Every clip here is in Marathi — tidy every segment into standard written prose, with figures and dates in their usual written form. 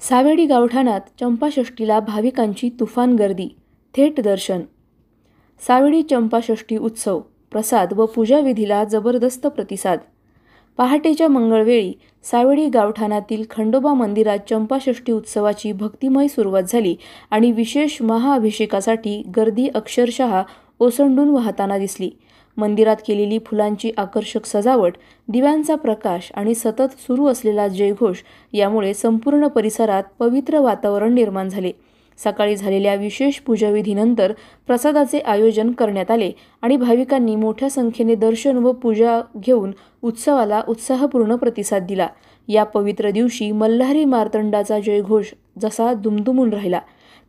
सावेडी गावठाणात चंपाषष्ठीला भाविकांची तुफान गर्दी, थेट दर्शन। सावेडी चंपाषष्ठी उत्सव, प्रसाद व पूजाविधीला जबरदस्त प्रतिसाद। पहाटेच्या मंगळवेळी सावेडी गावठाणातील खंडोबा मंदिरात चंपाषष्ठी उत्सवाची भक्तिमय सुरुवात झाली आणि विशेष महाअभिषेकासाठी गर्दी अक्षरशः ओसंडून वाहताना दिसली। मंदिरात केलेली फुलांची आकर्षक सजावट, दिव्यांचा प्रकाश आणि सतत सुरू असलेला जयघोष यामुळे संपूर्ण परिसरात पवित्र वातावरण निर्माण झाले। सकाळी झालेल्या विशेष पूजाविधीनंतर प्रसादाचे आयोजन करण्यात आले आणि भाविकांनी मोठ्या संख्येने दर्शन व पूजा घेऊन उत्सवाला उत्साहपूर्ण प्रतिसाद दिला। या पवित्र दिवशी मल्हारी मार्तंडाचा जयघोष जसा दुमदुमून राहिला,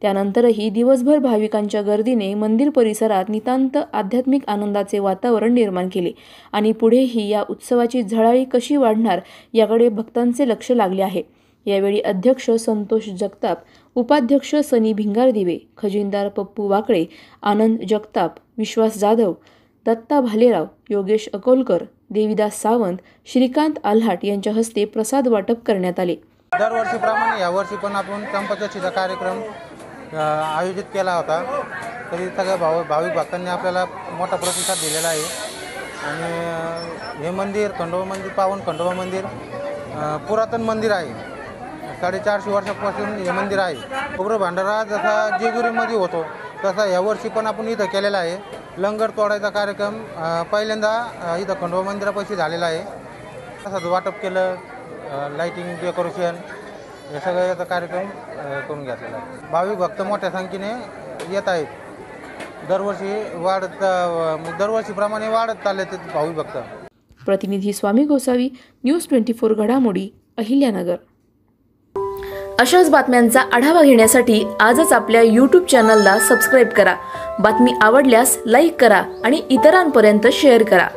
त्यानंतरही दिवसभर भाविकांच्या गर्दीने मंदिर परिसरात नितांत आध्यात्मिक आनंदाचे वातावरण निर्माण केले आणि पुढेही या उत्सवाची झळाळी कशी वाढणार याकडे भक्तांचे लक्ष लागले आहे। यावेळी अध्यक्ष संतोष जगताप, उपाध्यक्ष सनी भिंगारदिवे, खजिनदार पप्पू वाकळे, आनंद जगताप, विश्वास जाधव, दत्ता भालेराव, योगेश अकोलकर, देवीदास सावंत, श्रीकांत आल्हाट यांच्या हस्ते प्रसाद वाटप करण्यात आले। दरवर्षीप्रमाणे यावर्षी पण आपण चंपाषष्ठीचा कार्यक्रम आयोजित केला होता। तरी सगळ्या भाविक भक्तांनी आपल्याला मोठा प्रतिसाद दिलेला आहे आणि हे मंदिर खंडोबा मंदिर, पावन खंडोबा मंदिर पुरातन मंदिर आहे। 450 वर्षापासून हे मंदिर आहे। खोबरं भांडारा जसा जेजुरीमध्ये होतो तसा यावर्षी पण आपण इथं केलेला आहे। लंगर तोडायचा कार्यक्रम पहिल्यांदा इथं खंडोबा मंदिरापाशी झालेला आहे। तसंच वाटप केलं, लाइटिंग, डेकोरेशन हे सगळं याचा कार्यक्रम करून घेतलेला आहे। भाविक भक्त मोठ्या संख्येने येत आहेत। दरवर्षीप्रमाणे वाढत चालले ते भाविक भक्त। प्रतिनिधी स्वामी गोसावी, न्यूज 24 घडामोडी, अहिल्यानगर। अशाच बातम्यांचा आढावा घेण्यासाठी आजच आपल्या YouTube चॅनलला सबस्क्राईब करा। बातमी आवडल्यास लाईक करा आणि इतरांपर्यंत शेअर करा।